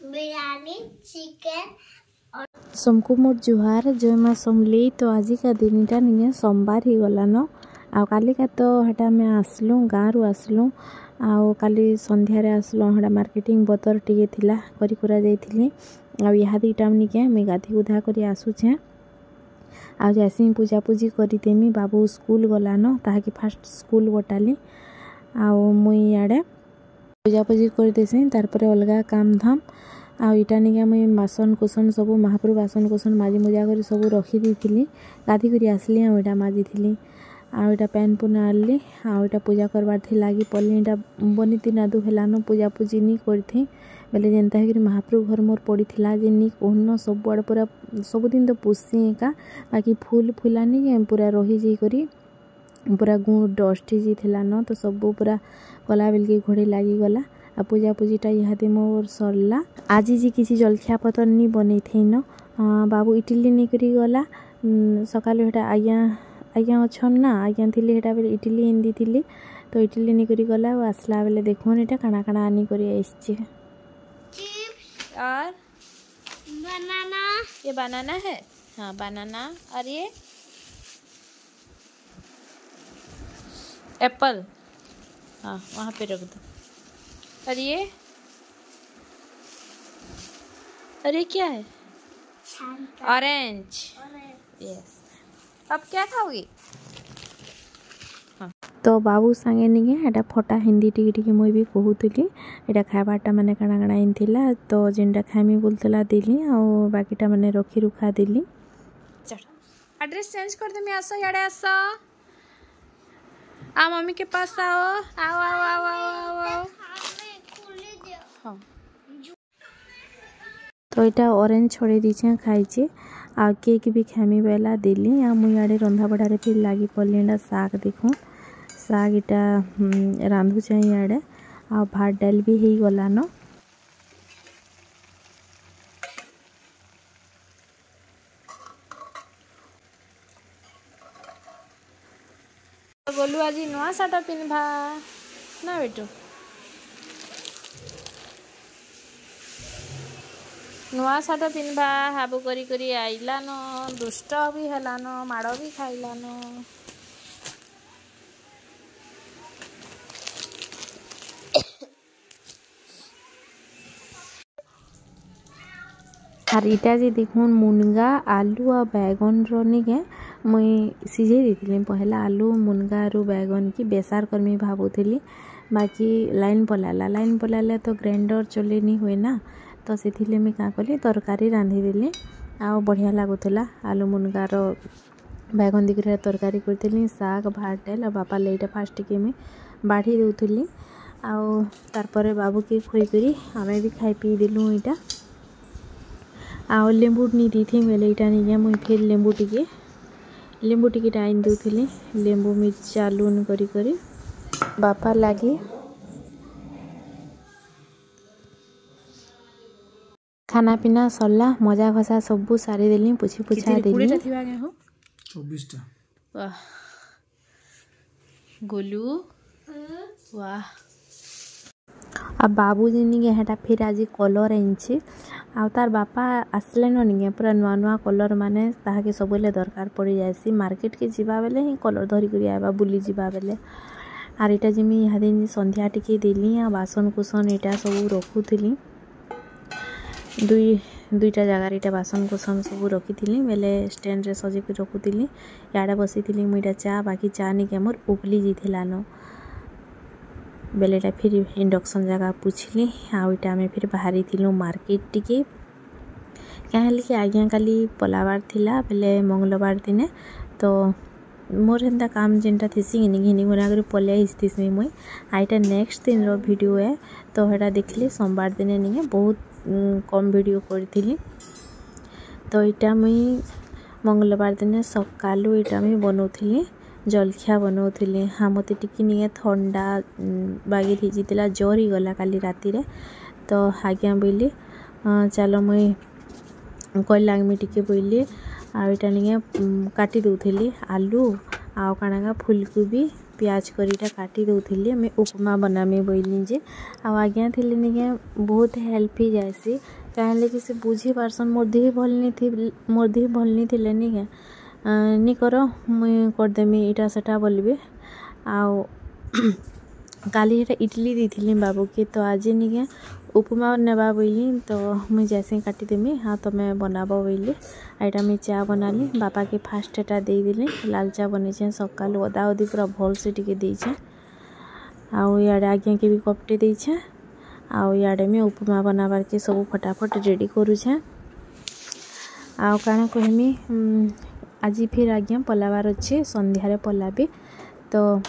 Biryani chicken समको मोर जुहार जय माँ समली। तो आज का दिनटा नहीं सोमवार ही गलान आ काली का तो हटा में आसलु गाँव रु आसलु आ काली संध्यार आसलु हटा मार्केटिंग बतर टे थिला करी करा जाइथिली आ यहाँ दुईटा निके मुई गाधी गुधा करी आसुछे आ जैसी पूजा पूजी करी देमी। बाबू स्कूल गलान ताकि फास्ट स्कूल बटाली आ मुई इे पूजा पूजी कर देसी तार पर अलग काम धाम आ इटा निके मुई बासन कुसन सब महाप्रभु बासन कुसन माजी मुजा कर सब रखी देथिली गाधी करी आसली आ इटा माजी थिली आ इटा पैन पुन आनली आ इटा पूजा करबार थी लागी पल्ली इटा बनी तीन आदु हेलानो पूजा पूजी नी करथी बेले जेनता है महाप्रभु घर मोर पड़ी थिला जे नी कोहन सब आड़ पूरा सबुदिन तो पुषी एका बाकी फूल फुलानी पूरा रही जाई करी पूरा गुण डस्ट ही थिला न तो सब पूरा गला बेल के घोड़े लगी गला आ पूजा पूजीटा इहादे मोर सरला। आज जी किसी जलखिया पतर नी बनै थी न बाबू इटली नहीं करी गला सकाल हेटा आज्ञा आज्ञा अच्छन ना आज्ञा थी हेटा बेले इटली हिंदी थी तो इटली नहीं करी गला और आसला बेले देखुन एटा काना काना आनी करी आइछे और बनाना। ये बनाना है हाँ बनाना और ये एप्पल हाँ वहाँ पे रख दो और ये क्या है ऑरेंज यस। अब क्या खाओगी हाँ तो बाबू सांगे नहीं है फटा हिंदी टिके टिके मुई भी कहूली एटा खाबाटा माने काना काना इनथिला तो जेनटा खाइमी बोलतला दिली आ बाकीटा माने रखी रुखा दिली। चल एड्रेस चेंज कर दे मैं आसो याडे आसो आ मम्मी के पास आओ आओ आओ आओ आओ आओ हाँ तो यहाँ ऑरेंज छोड़े दीचे खाई आ केक भी खामी बेला दिली आ मुझे रंधा बढ़ारे फिर लगी पड़े शाग देखूँ शाग इटा रांधुचे इे आ भात डाल भी हो गलान बोलू आज नुआ साट पिन्भा ना बेटू नुआ साट पिन्भा हाबू करी करी आइलान दुष्ट भी हेलान माड़ भी खाइलान आर इटा जे देखुन मुनगा आलू आ बैगन रनिके मुई सीझे दी पहला आलू मुनगा रु बैगन की बेसार करमी भावुली बाकी लाइन पलाला तो ग्राइंडर चले नहीं हुए ना तो से मुझे क्या कली तरकारी रांधिदेली आ बढ़िया लगुला आलू मुनगार बैगन दिखरे तरकारी करी शाग भात डाल आ बापा लेटा फास्ट टिके मुई बाढ़ी दूली आर बाबू के खुईकरी आमे भी खाई पी देलु इटा आ लेंबू नहीं दी थी बेले इटा नहीं मुई फिर लेंबू टिके टाइन दूली लेंबू मिर्चा लून करी करी बापा लगी खाना पीना सरला मजा खसा सबू सारी देली पुछी पुछा देली 24टा वाह गोलू वाह अब बाबू जी हेटा फिर आज कलर आनी आ तार बापा आसले नहीं पूरा नुआ नुआ कलर माने ताके सबले दरकार पड़ जासी मार्केट के जीवा बेले ही कलर धरिक आवा बुली जीवा बेले आर इटा जमी यहाँ दिन संध्या टिके देली आ बासन कुसन इटा सब रखुली दुईटा जगार इटा बासन कुसन सब रखी बेले स्टैंड रे सजेक रखुली इे बसी मुझे चा बाकी चा नहीं मोर उबली जान बेलेटा फिर इंडक्शन जगह पूछली आईटा आम फिर बाहरी थिलु मार्केट टिके क्या कि आज्ञा काली पलाबार थिला बेले मंगलबार दिने तो मोर हेन्ता काम जेनटा थीसी घिनी गुना कर पलिया हिस्तीसी मुई आईटा नेक्स्ट दिन रो वीडियो है तो हेटा देखली सोमवार दिने नहीं बहुत कम वीडियो करी तो इटा मुई मंगलबार दिने सकालू इटा मुई बनौली जलखिया बनौली हाँ मत टिकी नहीं थंडा बागी थीला जर ही गला काली राति रे तो आज्ञा बोली चल मुई कहला टिके बोली आईटा नहीं काटी दूली आलू आउ काणा फूलकोबी प्याज करीटा काटी दौली मैं उपमा बनामी बोली जे आज्ञा थी निके बहुत हेल्प ही जाएसी कहें कि से बुझी पार्सन मोर देह भल नहीं थिले निके नी कर मुई करदेमी इटा सेटा बोलबे आउ काली इडली दी बाबू की तो आज निके उपमा नेबा बोली तो मुई जैसे काटिदेमी हाँ तुम्हें बनाब बोली आईटा मुई चा बनाली बापा के फास्ट एटा देदेली लाल चा बनईचे सकाल अदा अदी पूरा भल से टिके देछे आउ इे आज्ञा के भी कपटे देछे आउ इे मैं उपमा बनाबार के सब फटाफट रेडी करुछे आउ काना कहमी आज फिर आज्ञा पलाबार अच्छे संध्यारे पलाबी तो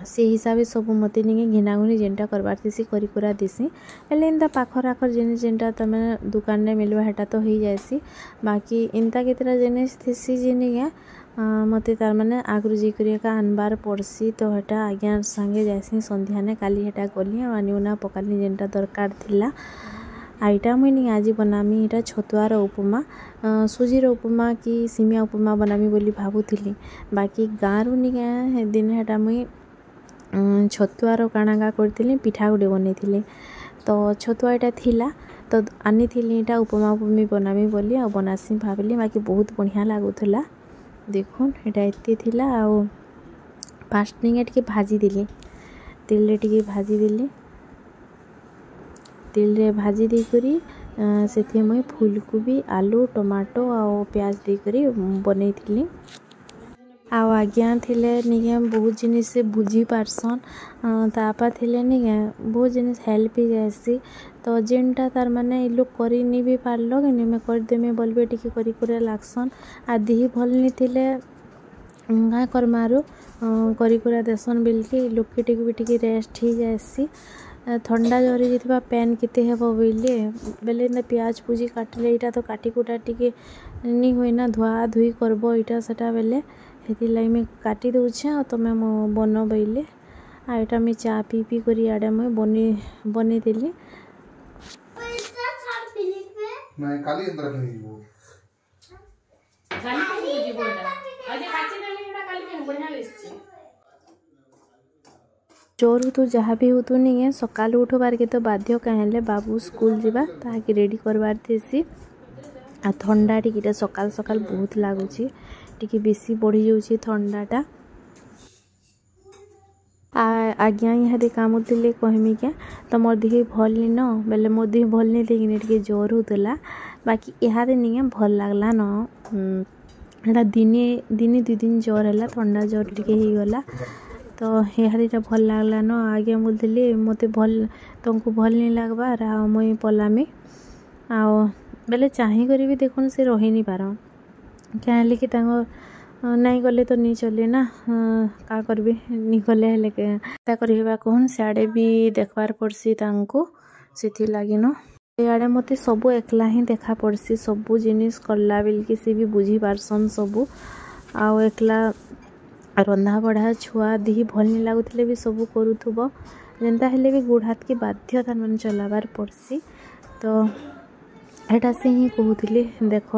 से हिसाब से सब मत नहीं घिनाघुनी जेनटा करवार थी करा देसी हेल्ले इनता पाखर आखर जिनिस जेनटा तुम दुकान में मिलवा हेटा तो हो जाएसी बाकी इनता केतरा जिनिस थी जिनिके मत तार माने आगु जीकर आनबार पड़सी तो हेटा आज्ञा संगे जाएसी संध्याने काली हेटा गली आनिउना पकाली जेनटा दरकार थिला आईटा मुई नहीं आज बनामी इटा छतुआर उपमा सुजीर उपमा कि सिमिया उपमा बनामी बोली भावुली बाकी गाँव नहीं दिन हेटा मुई छतुआर काणा करी पिठा गुटे बनई तो छतुआ यहाँ थिला तो आनी यहाँ उपमा उपमी बनामी बोली आ बनासी भाविली बाकी बहुत बढ़िया लगुला देखुन यहाँ एत थिला आउ फास्ट नहीं टे भाजीदेली तेल टे भाजीदेली तेल भाजी देकरी से मुई फूलकोबी आलू टमाटो आ प्याज देकरी बनई थी आउ आज्ञा थिले निके बहुत जिनिस से बुझी पारसन तापा थिले निके बहुत जिनिस हेल्प ही जाएसी तो जेनटा तार माने इ लोग करी नहीं भी पारलो कि मैं करदेमी बोलबे टिके करी करे लागसन आ देह भल नहीं थिले गाँ करमारू करी कुरा देसन बिलके लोग के टिके भी टिके रेस्ट ही जाएसी ठंडा जरी जाइथिबा पैन केते हेबो बोले बेले प्याज पूजी काटले इटा तो काटी कुटा टिके नहीं हुए ना धुआ धुई करबो इटा सेटा बेले हेतिलाई मैं काटी दौचे और तुम्हें मो बन बोले आईटा मैं चा पी पी कर आड़े मुई बनी देली मैं काली अंदर नहीं वो काली जीवो ना आज काची देली हेडा काली में बढ़िया लेछि चोर हो तो जहाँ भी हो तो नहीं है सकाल उठबार के तो बाध्य कहें बाबू स्कूल जावा ताकि रेडी करवार थी आ ठंडा टिके सकाल सकाल बहुत लगुच टिके बेसी बढ़ी जाऊँगी ठंडाटा आज्ञा यहाँ काम थे कहमी क्या तो मोर देह भल नहीं न बेले मोर देह भल नहीं लेकिन टे जोर होता बाकी इहादे नहीं भल लगला न एटा दिने दिने 2 दिन जोर है ठंडा जोर टिके हो गला तो यहाँ भल लगला न आज्ञा बोलती मत भल तुमको भल नहीं लगबार आ मुई पलामी आओ बेले चाही करी भी देखुन से रही नहीं पार क्या कि नहीं गले तो नहीं चले ना का करबे नहीं गले हेले क्या करवा कहन सियाड़े भी देखबार पड़सी से लगी न इे मत सब एकला ही देखा पड़सी सबू जिनिस करला बेलके सी भी बुझी पारसन सबू आउ एकला रंधा बढ़ा छुआ देह भल नहीं लगुले भी सब करूथुब जेनता हेले भी गोड़ हाथ के बाध्य तार मन चलाबार पड़सी तो एटा से ही कहूली देख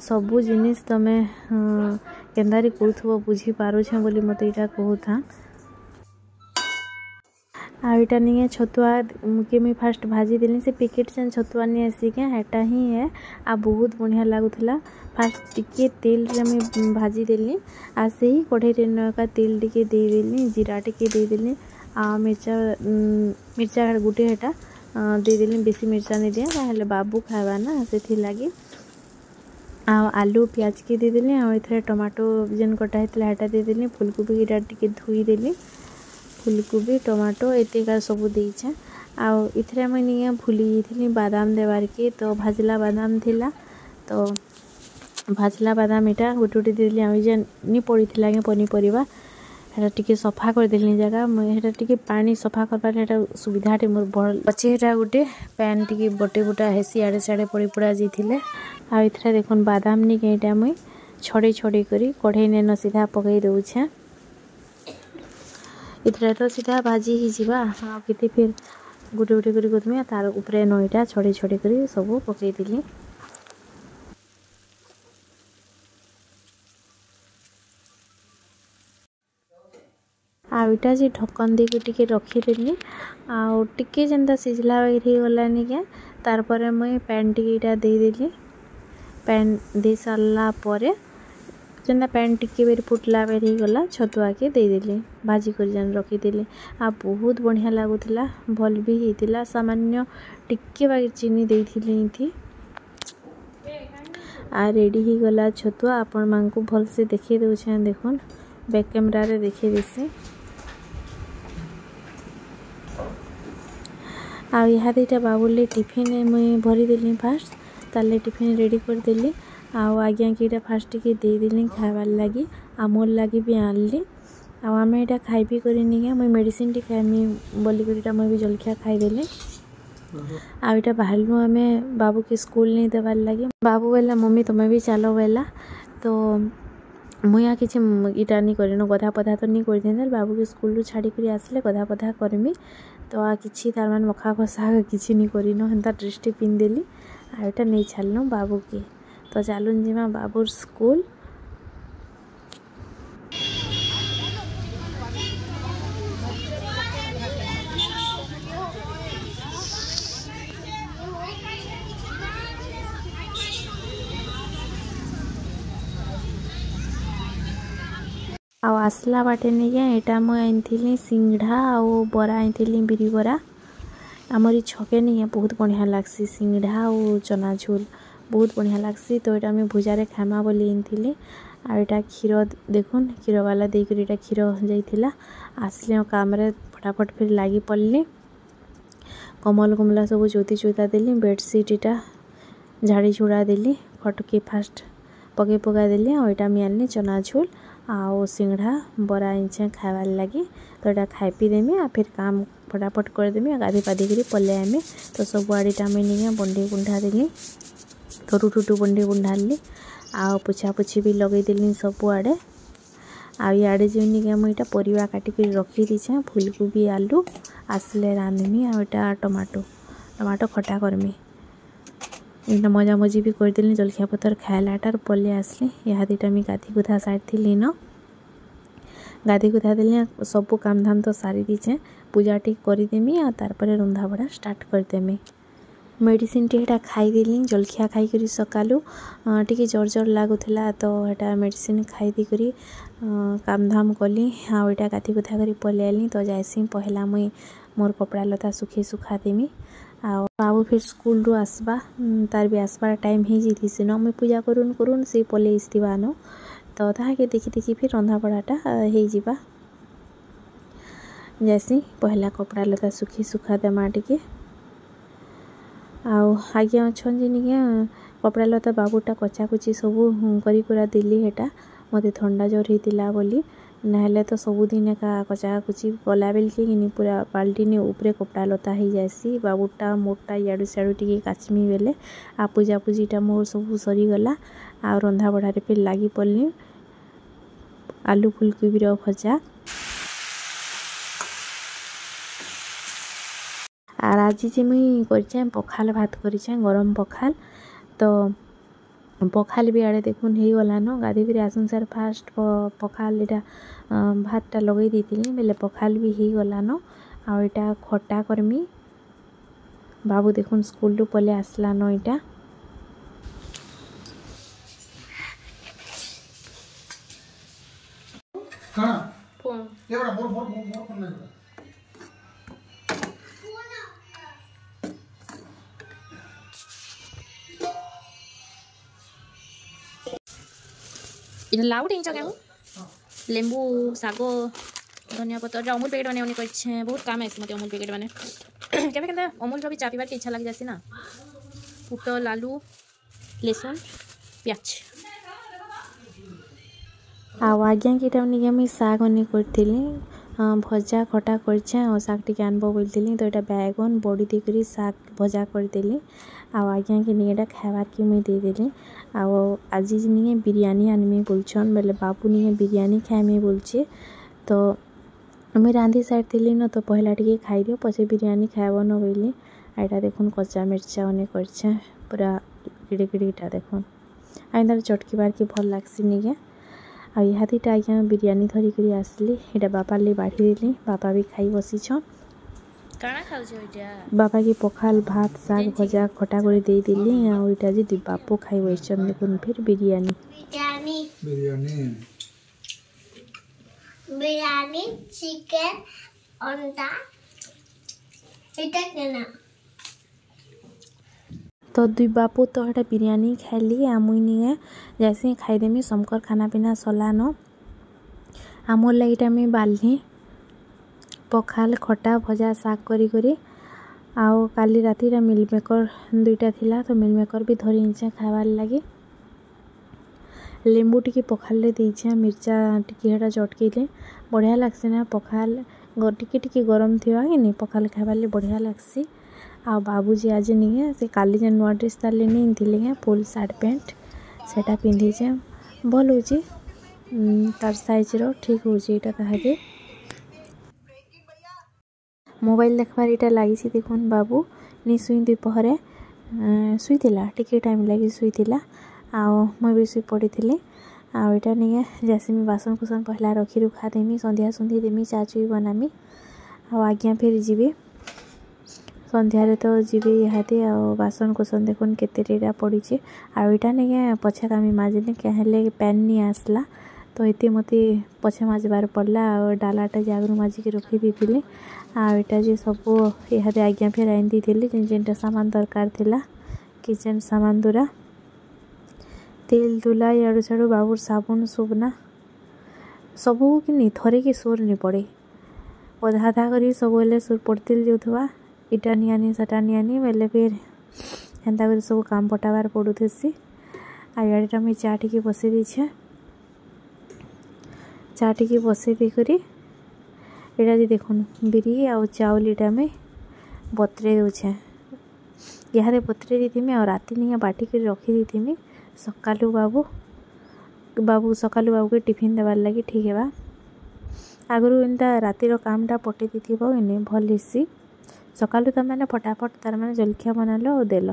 सबू जिनिस तमे केन्दारी करूथुब बुझी पारुछे बोली मते इटा कहूथा आ इटा नहीं छतुआ के मैं फास्ट भाजी देली से पैकेट से छतुआ नहीं आसी क्या हेटा ही है आ बहुत बढ़िया लगुला फास्ट टिके तेल रे मैं भाजी देली आ से ही कढ़ई रे नका तेल टिके दे देली जीरा टिके दे देली आ मिर्चा गुटे हेटा दे देली बेसी मिर्चा नहीं दिया हेल्ले बाबू खावा ना से लगी आलू प्याज के दे देली आ टमाटो जेन कटा होता हेटा दे देली फूलकोबी इटा टिके धोई देली फूलकोबी टमाटो एतेका सब देछे आउ इथरे मैं नहीं भूली जाइली बादाम देवार के तो भाजला बादाम थिला तो भाजला बादाम इटा गोटे गोटे देली आ जे नहीं पड़ी थिला के पनीपरिया हेटा टिके सफा कर देली जगह हेटा टिके पानी सफा करबार हेटा सुविधाटे मोर भल अच्छे हेटा गोटे पैन टिके बटे बुटा हेसी आड़े साड़े पड़ी पुड़ा जाइथिले आ इथरे देखुन बादाम नहीं केटा मुई छड़े छड़े करी कढ़ई ने न सीधा पकई दउछे इथरे तो सीधा भाजी ही जीवा आ केते फिर गोटे गोटे करी करमी तार ऊपर नईटा छड़े छड़े करी सब पकई दिली आईटा जे ढक्कन देके टिके रखीदेली आउ टिके जेनता सिझला बागरी गलानी क्या तार पर मुई पैन टिकेटा देदेली पैन दे सारा पर जेनता पैन टिके बेर फुटला बेर गला छतुआ के देदेली भाजी कर जान रखीदेली आ बहुत बढ़िया लागुला भल भी होता सामान्य टिके बागी चीनी देथिली थी आ रेडी ही गला छतुआ आपण मान को भल से देखी दउछे देखुन बैक कैमरा रे देखी देसी आ यहाँ दुटा बाबुले टिफिन मुई भरी देली फास्ट ताले टिफिन रेडी कर देली आउ आज्ञा कि फास्ट टिके दे देली खाइबार लगी आ मोर लगी भी आनली आम यहाँ खाइबी करनी क्या मुई मेडिसिन टी खाइमी बोलिक मुई भी जलखिया खाईदेली आईटा बाहरलु आम बाबू के स्कूल नहीं देवार लगी बाबू बोला मम्मी तुम्हें भी चलो बोला तो मुझे किसी इटा नहीं कर गधा पधा तो नहीं कर बाबू के स्कूल छाड़ी आसले गधा पधा करमी तो आ कि तार मान मखा खसा किसी नहीं कर हेन्ता ड्रेस टी पिंधिदेली आईटा नहीं छाड़लु बाबू के तो चलुन जीमा बाबूर स्कूल आउ आसला बाटे नहीं क्या यहाँ मुझे सिंघड़ा आउ बरा आई बिरी बरा आमरी छके नहीं बहुत बढ़िया लगसी सिंघड़ा और चना झोल बहुत बढ़िया लगसी तो यहाँ मुझे भुजारे खामा बोली आनी आईटा क्षीर देखुन क्षीर वाला देकर यहाँ क्षीर जाइला आसले काम फटाफट फिर लगी पड़ली कमल कमला सब चौती चौता देली बेडसीट इटा झाड़ी झुड़ा देली खटके फास्ट पके पका देली और यहाँ मुझे आनी चना झोल आउ सिंघड़ा बरा इंचे खाइबार लगी तो यहाँ खाई पी देमी आ फिर काम फटाफट करदेमी गाधी पाधी कर पले आमी तो सब आड़ीटा मुझे नहीं बंडे बुंढा देली थोटू थोटू बंडे बुंढाली आउ पोछा पोछी भी लगेदेली सब आड़े आड़े जो क्या मुझे परिवा काटिक रखी दीछे फूलकोबी आलू आसले रांधमी आ टमाटो खटा करमी इतना मजा मजी भी करदेली जलखिया पतर खाइलाटार पले आसली यहाँ दुटा मुझे गाधी गुधा सारी न गाधी गुधा देली सब काम धाम तो सारी दीचे पूजा टी करदेमी आ तार पर रंधा बड़ा स्टार्ट करदेमी मेडिसिन टी हेटा खाईदेली जलखिया खाई करी सकालू टिके जर जर लागुला तो हेटा मेडिसिन खाई दी करी काम धाम कली हाँ यहाँ गाधी गुधा करी पले आली तो जाइसी पहला मुई मोर कपड़ा लता सुखा देमी आ बाबू फिर स्कूल रू आसबा तार भी आसबार टाइम हो जाती न मुई पूजा करुन करुन से पले आसवा न तो ताके देखी देखी फिर रंधा बड़ाटा हो जावा जैसी पहला कपड़ा लता सुखा देमा टिके आउ आज्ञा अच्छन जे निके कपड़ा लता बाबूटा कचाकुची सब करा देली हेटा मते थंडा जर होता बोली नहले तो सबुदिन का कचाकुची गला बेल के पूरा बाल्टी ने ऊपर कपड़ा लता हो जासी बाबूटा मोटा इाड़ू सियाड़ू टी काचमी बेले आ पूजा पूजीटा मोर सब सरीगला आ रंधा बड़ारे फिर लगी पड़ली आलू फुलकोबीर भजा आर आज जे मुई कर पखाल भात कर गरम पखाल तो पखाल भी आड़े देखुन हो गला न गाधी फिर आसन सार फास्ट पखाल इटा भातटा लगे देती बेले पखाल भी हो गला न आ इटा खटा करमी बाबू देखुन स्कूल रू पले आसला न इटा फोन ये बड़ा मोर मोर मोर फोन नहीं इधर लाउ टेंचा क्या लेंबू सागो धनिया पत्तर अमूल पैकेट बने उन्हें कहे बहुत काम है मत अमूल पैकेट बने क्या कहते अमूल भी चा पीबार के इच्छा लग जासी ना पुटल आलू लसुन प्याज आज्ञा कि मुझे शाग अने करी भजा खटा कर शाग टी आनब बोली तो यहाँ बैगन बड़ी देकर शाग भजा करदेली आज्ञा कि नहीं खाबार के मुझे देदेली आज नहीं बिरयानी आनमी बोलछन बोले बाबू नहीं बिरयानी खाएमी बोलचे तो मुझे रांधि सारी न तो पहला टी खाई दियो पचे बिरयानी खाएब न बोली यहाँ देखुन कच्चा मिर्चा अने कर पूरा किड़े किड़ीटा देखुन आ चटकी बार के भल लगसी नहीं इहादीटा आज्ञा बिरियानी धरिक आसली यहाँ बापा ले बाढ़ी देली बापा भी खाई बसीछन काଣା खाउछ एटा बापा की पखाल भात साग भजा खटा कर दे दिली आईटा जी दु बापू खाई बसन देखुन फिर बिरियानी बिरयानी बिरयानी बिरयानी चिकन अंडा এটা কেনা तो दुई बापू तो हटा बिरयानी खाइली मुई निगे जैसे खाईदेमी समकर खाना पीना सलान आमर लगिटा मुई बाल्ही पखाल खटा भजा साग करी आउ काली राति मिल मेकर दुईटा थिला तो मिल मेकर भी धरी इच्छा खाइबार लगी लेंबू टी पखाल देछे मिर्चा टी हेटा चटकेले बढ़िया लगसी ना पखाल टी गरम थिवा कि नहीं पखाल खाइबार बढ़िया लगसी आ बाबूजी आज नहीं से काली जे नुआ ड्रेस तार नहीं थे फुल सार्ट पैंट सेटा पिंधीचे भल हो तार साइज रो ठीक हो ताके मोबाइल देखबार इटा लगी देखुन बाबू नहीं शुई दुपहरे शुईला टिके टाइम लगी शुईला मुई भी शुई पड़ी आईटा नहीं जैसे बासन कुसन पहला रखी रुखा देमी संध्या सुंधी देमी चा चुई बनामी आज्ञा फिर जीवी संध्यारे तो जीवी इहादे बासन कुसन देखुन केतेटा पड़ी आईटा नहीं पछे कामी माजिले क्या पैन नहीं आसला तो ये मत पछे माजबार पड़ला डालाटा जागरू माजिक रखी दी आईटा जी सब इहादे आज्ञा फिर आईन दी जेनटा सामान दरकार थिला किचन सामान दूरा तेल तुला याड़ू छाड़ू बाबूर साबुन सुबना सबू कि नहीं थरे कि सुर नहीं पड़े अधा अधा कर सब सुर पड़ती जाऊा इटा नहीं आनी सटा नहीं आनी बेले फिर हेन्ता कर सब काम पटाबार पड़ूसी आईटा मुझे चा टी बसई दीछे चा टी बसई देकर यहाँ जी देखुन बिरी आ चाउल इटा में बतरे दूचे यहाँ बतरे दी और राति नहीं बाटी कर रखी दी सकालू बाबू सकालू बाबू के टिफिन देवार लगी ठीक है आगु एंता रातिर कामटा पटे दी इन्हें भल हिस्सी सकालू तुम मैंने फटाफट तार मैंने जलखिया बनाल और देल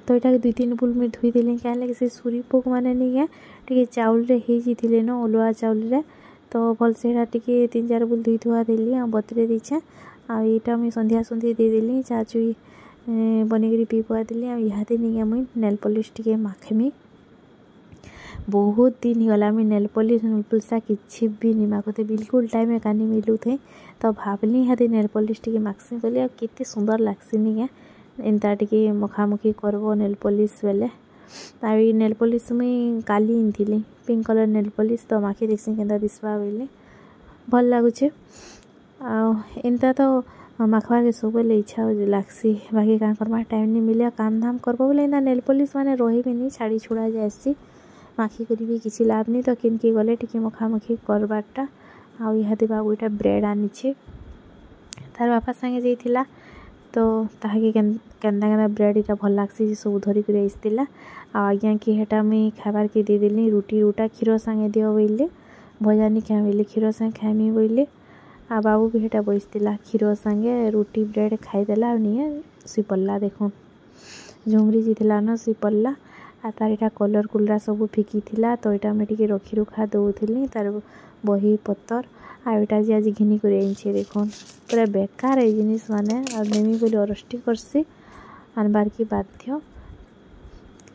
तो यहाँ 2-3 बुल में धोई देली क्या लगे से सुरी पोक मैंने नहीं टे चाउल रे न ओलुआ चाउल रे तो भल से 3-4 बुल धोई धुआ देली बतरे दीछे आईटा मुझे संध्या सुंधी देदेली चा चुई बनिकी पी पुआ देली इहादे नहीं मुई नेल पॉलिश टी माखेमी बहुत दिन होगा मुझे नेल पॉलिश नुलपुलसा किसी भी नहीं माखुते बिल्कुल टाइम कानी मिलू थे तो भावली इहादे नेल पॉलिश टी माखसी बोली केते सुंदर लगसी नहीं एंता टी मखामुखी करब नेल पॉलिश बेले नेल पॉलिश मुई काली थी पिंक कलर नेल पॉलिश तो माखी देखसी केंता दिसवा बोली भल लगुचे एंता तो माखबार के सब इच्छा लगसी बाकी क्या करवा टाइम नहीं मिले काम धाम करब बोले नेल पॉलिश मैंने रही नहीं छाड़ी छुड़ा जाएसी माखी करी भी किसी लाभ नहीं तो किनकी गले टी मखामुखी करवाटा आदे बाबू इटा ब्रेड आनीचे तार बापा संगे जाइला तो ताकि केन्दा ब्रेड इटा भल लगसी सब धरिक आसला आज्ञा कि हेटा मुई खाबार के देदेली रुटी रुटा क्षीर संगे दियो बोले भजा नहीं खाए बोले क्षीर संगे खाएमी बोले आ बाबू भी हेटा बसला क्षीर संगे रुटी ब्रेड खाईदेला नहीं सुई पड़ला देखो झुमरी जीला न सुई पड़ला आ तार यहाँ कलर कुलरा सब फिकी थिला तो यहाँ मुझे रखी रुखा दौली तार बही पतर आईटा जी आज घिनी कर देखो पूरा बेकार है जिनिस माने नेमी बोली अरस्टी करसी आनबार की बाध्य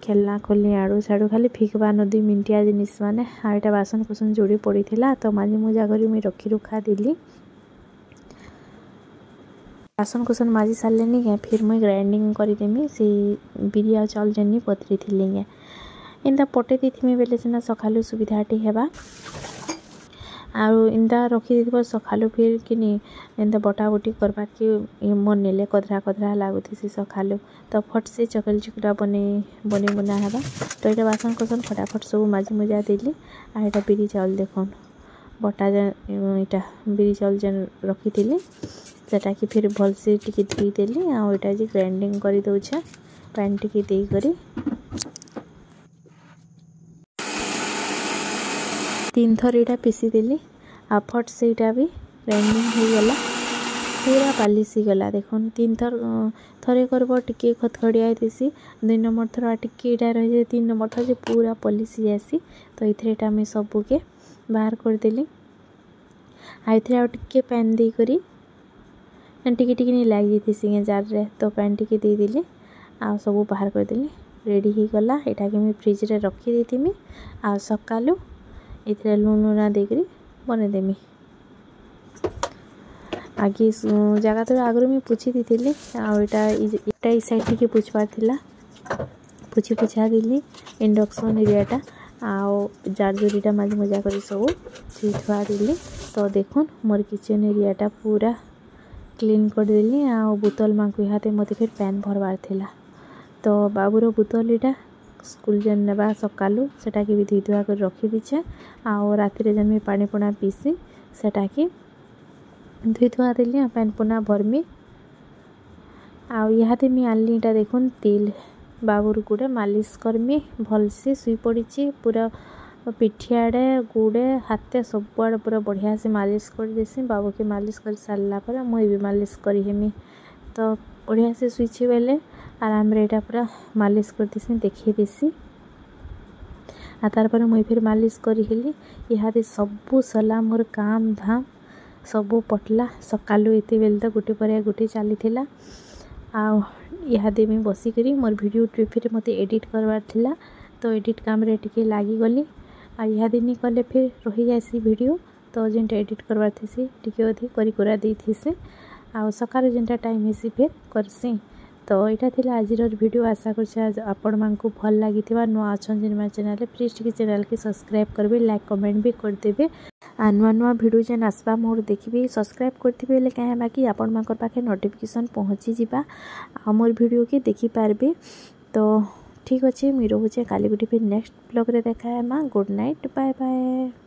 खेलना खोलनी आड़ू साड़ू खाली फिकबा न 2 मिनिटिया जिनिस माने आईटा बासन कुसन जोड़ी पड़ी थिला तो माजी मुजा करी मुझे रखी रुखा देली बासन कुसन माजी सारे नहीं फिर मुई ग्राइंडिंग करदेमी से बिरी आ चाउल जेनी पतरी थी एंता पटे दी बेले सीना सकालू सुविधाटी हेबा आंता रखी दी सकालू फिर कि एंता बटा बुटी करवा कि मन नेले कदरा कदरा लगुथी सकालू तो फट से चकल चुकड़ा बनी बुना हेबा तो यहाँ बासन कुसन फटाफट सब माजी मुजा देली आ यहाँ बिरी चाउल देखुन बटा इटा बिरी चाउल जेन रखी थी सेटा कि फिर भल से टी धोई देली आईटा जी ग्राइंडिंग कर दौछे पैन टी देकर 3 थर यहाँ पीसी देली आ फट से यहाँ भी ग्राइंडिंग हो गला पूरा पालिश गला देखो 3 थर थरे करब टिके खतखड़िया थी 2 नंबर थर टिके इटा रही 3 नंबर थर जो पूरा पलिस जासी तो ये आम सबके बाहर करदेली आइथे आ टिके पैन दे करी टिके टिके नहीं लग जाती जार रे तो पैन टिके देदेली आ सब बाहर करदेली रेडी हो गला यहाँ कि फ्रिज रे रखी देमी आ सकालू ये लुण लुणा देकर बनईदेमी आगे जगह तो आगु मुझे पोछि दी आईटा साइड टी पोछबार थिला पोछि पोछा देली इंडक्शन एरियाटा आउ जारजुरीटा मझे मजा कर सब छुआ देली तो देखुन मोर किचन एरियाटा पूरा क्लीन करदेली आ बोतल मांकु इहाते मते फिर पैन भरबार थिला तो बाबूर बोतल इटा स्कूल जेन नेबा सकालू सेटा के भी धुई धुआ कर रखी दीछे आ राति जेन भी पानी पुना पीसी सेटा के धुई धुआ देली पैन पुना भरमी आते मुझे आनली इटा देखुन तेल बाबूर गुड़े मालिश करमी भलसे शुई पड़ी पूरा पिठियाड़े गुड़े हाथे सबुआड़े पूरा बढ़िया से मालिश कर देसी बाबू के मालिश कर सारा पर मुई भी मालिश करी तो बढ़िया से शुई बेले आराम रे इटा पूरा मालिश कर देसी देखी देसी आ तार पर मुई फिर मालिश करी इहादे सबू सला मोर काम धाम सबू पटला सकालू एते बेल तो गोटे पर गोटे चली आदे में बसिक मोर वीडियो फिर मत एडिट करवार थिला तो एडिट काम रे टिके लागी गली आदे नहीं कले फिर रही जासी वीडियो तो जेनटा एडिट करवार थी टिके अधे करी करा दी थी आ सकाल जेनटा टाइम हेसी फिर करसी तो यहाँ थी आज वीडियो आशा कर आपण मानकु भल लगी नुआ अच्छा जेन चैनल प्लीज टी चैनल के सब्सक्राइब करेंगे लाइक कमेंट भी करदेवे आ नुआ नुआ वीडियो जेन आसवा मोर देखिए सब्सक्राइब करते बेले क्या है कि आपण मानकर पाखे नोटिफिकेशन पहुँची जावा आ मोर वीडियो के देखिपारे तो ठीक अच्छे मुझे रोचे काली गोटे फिर नेक्स्ट ब्लॉग रे देखा है गुड नाइट बाय बाय।